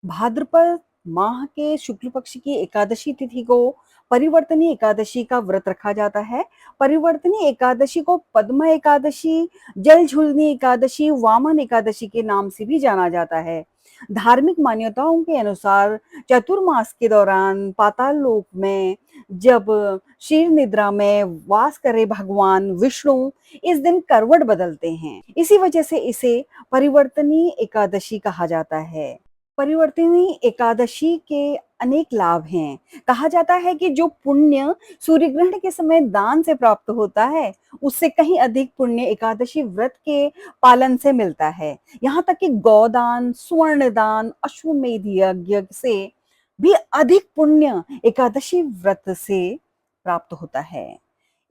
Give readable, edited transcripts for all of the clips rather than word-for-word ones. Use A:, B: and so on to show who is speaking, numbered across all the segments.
A: भाद्रपद माह के शुक्ल पक्ष की एकादशी तिथि को परिवर्तनी एकादशी का व्रत रखा जाता है। परिवर्तनी एकादशी को पद्मा एकादशी, जल झूलनी एकादशी, वामन एकादशी के नाम से भी जाना जाता है। धार्मिक मान्यताओं के अनुसार चतुर्मास के दौरान पाताल लोक में जब शीर निद्रा में वास करे भगवान विष्णु इस दिन करवट बदलते हैं। इसी वजह से इसे परिवर्तनी एकादशी कहा जाता है। परिवर्तिनी एकादशी के अनेक लाभ हैं। कहा जाता है कि जो पुण्य सूर्य ग्रहण के समय दान से प्राप्त होता है, उससे कहीं अधिक पुण्य एकादशी व्रत के पालन से मिलता है। यहाँ तक कि गौदान, स्वर्ण दान, अश्वमेध यज्ञ से भी अधिक पुण्य एकादशी व्रत से प्राप्त होता है।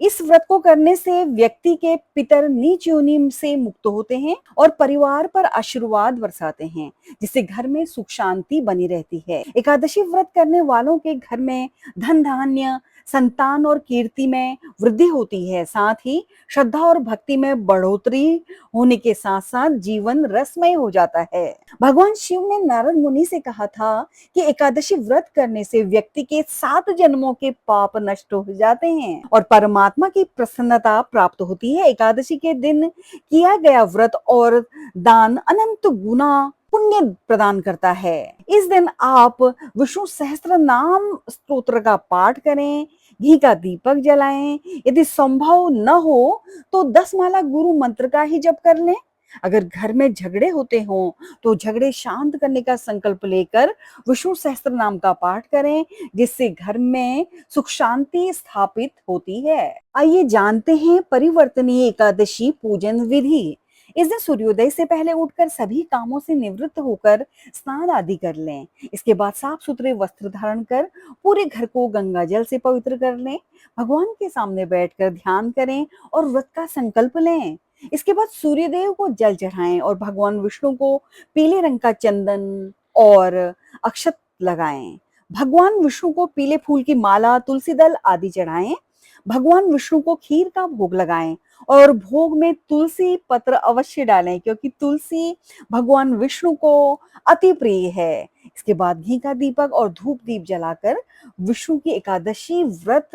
A: इस व्रत को करने से व्यक्ति के पितर नीच योनि से मुक्त होते हैं और परिवार पर आशीर्वाद बरसाते हैं, जिससे घर में सुख शांति बनी रहती है। एकादशी व्रत करने वालों के घर में धन धान्य, संतान और कीर्ति में वृद्धि होती है। साथ ही श्रद्धा और भक्ति में बढ़ोतरी होने के साथ साथ जीवन रसमय हो जाता है। भगवान शिव ने नारद मुनि से कहा था कि एकादशी व्रत करने से व्यक्ति के 7 जन्मों के पाप नष्ट हो जाते हैं और परमात्मा की प्रसन्नता प्राप्त होती है। एकादशी के दिन किया गया व्रत और दान अनंत गुना पुण्य प्रदान करता है। इस दिन आप विष्णु सहस्त्र नाम स्तोत्र का पाठ करें, घी का दीपक जलाएं। यदि संभव न हो तो 10 माला गुरु मंत्र का ही जप कर लें। अगर घर में झगड़े होते हों तो झगड़े शांत करने का संकल्प लेकर विष्णु सहस्त्र नाम का पाठ करें, जिससे घर में सुख शांति स्थापित होती है। आइए जानते हैं परिवर्तनीय एकादशी पूजन विधि। इस दिन सूर्योदय से पहले उठकर सभी कामों से निवृत्त होकर स्नान आदि कर लें। इसके बाद साफ सुथरे वस्त्र धारण कर पूरे घर को गंगा जल से पवित्र कर लें। भगवान के सामने बैठकर ध्यान करें और व्रत का संकल्प लें। इसके बाद सूर्यदेव को जल चढ़ाएं और भगवान विष्णु को पीले रंग का चंदन और अक्षत लगाएं। भगवान विष्णु को पीले फूल की माला, तुलसी दल आदि चढ़ाएं। भगवान विष्णु को खीर का भोग लगाएं और भोग में तुलसी पत्र अवश्य डालें, क्योंकि तुलसी भगवान विष्णु को अति प्रिय है। इसके बाद घी का दीपक और धूप दीप जलाकर विष्णु की एकादशी व्रत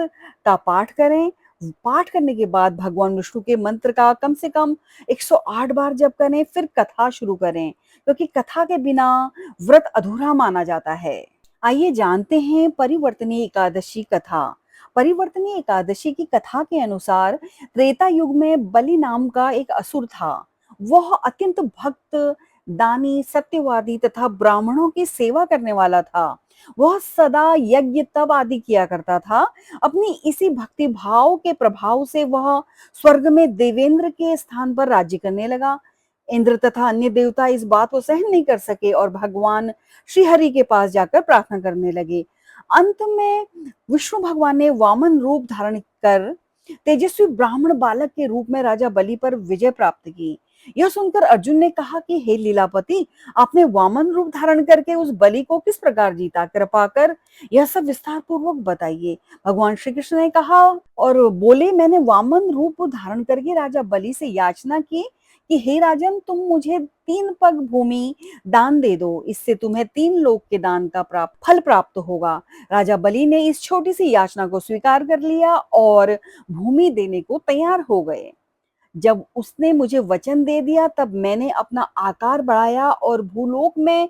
A: का पाठ करें। पाठ करने के बाद भगवान विष्णु के मंत्र का कम से कम 108 बार जप करें, फिर कथा शुरू करें, क्योंकि कथा के बिना व्रत अधूरा माना जाता है। आइए जानते हैं परिवर्तनीय एकादशी कथा। परिवर्तनीय एकादशी की कथा के अनुसार त्रेता युग में बलि नाम का एक असुर था। वह अत्यंत भक्त, दानी, सत्यवादी तथा ब्राह्मणों की सेवा करने वाला था। वह सदा यज्ञ तप आदि किया करता था। अपनी इसी भक्ति भाव के प्रभाव से वह स्वर्ग में देवेंद्र के स्थान पर राज्य करने लगा। इंद्र तथा अन्य देवता इस बात को सहन नहीं कर सके और भगवान श्री हरि के पास जाकर प्रार्थना करने लगे। अंत में विष्णु भगवान ने वामन रूप धारण कर तेजस्वी ब्राह्मण बालक के रूप में राजा बलि पर विजय प्राप्त की। यह सुनकर अर्जुन ने कहा कि हे लीलापति, आपने वामन रूप धारण करके उस बलि को किस प्रकार जीता, कृपा कर यह सब विस्तार पूर्वक बताइए। भगवान श्री कृष्ण ने कहा और बोले, मैंने वामन रूप धारण करके राजा बलि से याचना की कि हे राजन, तुम मुझे 3 पग भूमि दान दे दो, इससे तुम्हें 3 लोक के दान का फल प्राप्त होगा। राजा बलि ने इस छोटी सी याचना को स्वीकार कर लिया और भूमि देने को तैयार हो गए। जब उसने मुझे वचन दे दिया तब मैंने अपना आकार बढ़ाया और भूलोक में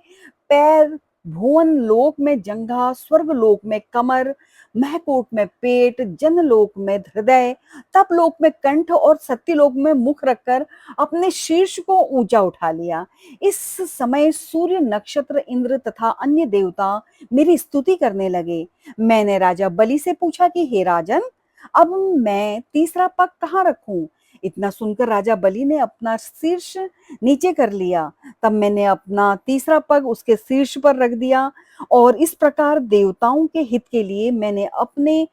A: पैर, भुवन लोक में जंघा, स्वर्ग लोक में कमर, महकोट में पेट, जनलोक में हृदय, तप लोक में कंठ और सत्यलोक में मुख रखकर अपने शीर्ष को ऊंचा उठा लिया। इस समय सूर्य, नक्षत्र, इंद्र तथा अन्य देवता मेरी स्तुति करने लगे। मैंने राजा बलि से पूछा कि हे राजन, अब मैं तीसरा पग कहाँ रखूं? इतना सुनकर राजा बलि ने अपना शीर्ष नीचे कर लिया। तब मैंने अपना तीसरा पग उसके शीर्ष पर रख दिया और इस प्रकार देवताओं के हित के लिए मैंने अपने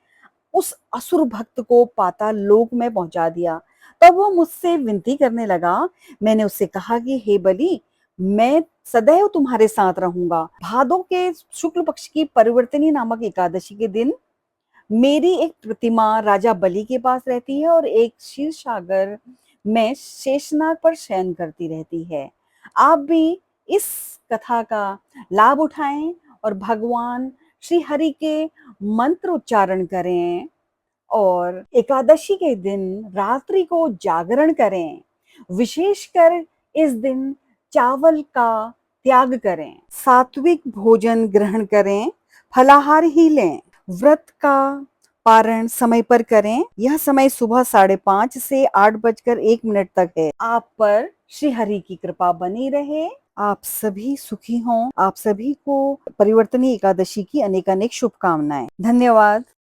A: उस असुर भक्त को पाताल लोक में पहुंचा दिया। तब वह मुझसे विनती करने लगा। मैंने उससे कहा कि हे बलि, मैं सदैव तुम्हारे साथ रहूंगा। भादों के शुक्ल पक्ष की परिवर्तनी नामक एकादशी के दिन मेरी एक प्रतिमा राजा बलि के पास रहती है और एक क्षीर सागर में शेषनाग पर शयन करती रहती है। आप भी इस कथा का लाभ उठाएं और भगवान श्री हरि के मंत्र उच्चारण करें और एकादशी के दिन रात्रि को जागरण करें। विशेषकर इस दिन चावल का त्याग करें, सात्विक भोजन ग्रहण करें, फलाहार ही लें, व्रत का पारण समय पर करें। यह समय सुबह 5:30 से 8:01 तक है। आप पर श्री हरि की कृपा बनी रहे। आप सभी सुखी हों। आप सभी को परिवर्तनी एकादशी की अनेक अनेक शुभकामनाएं। धन्यवाद।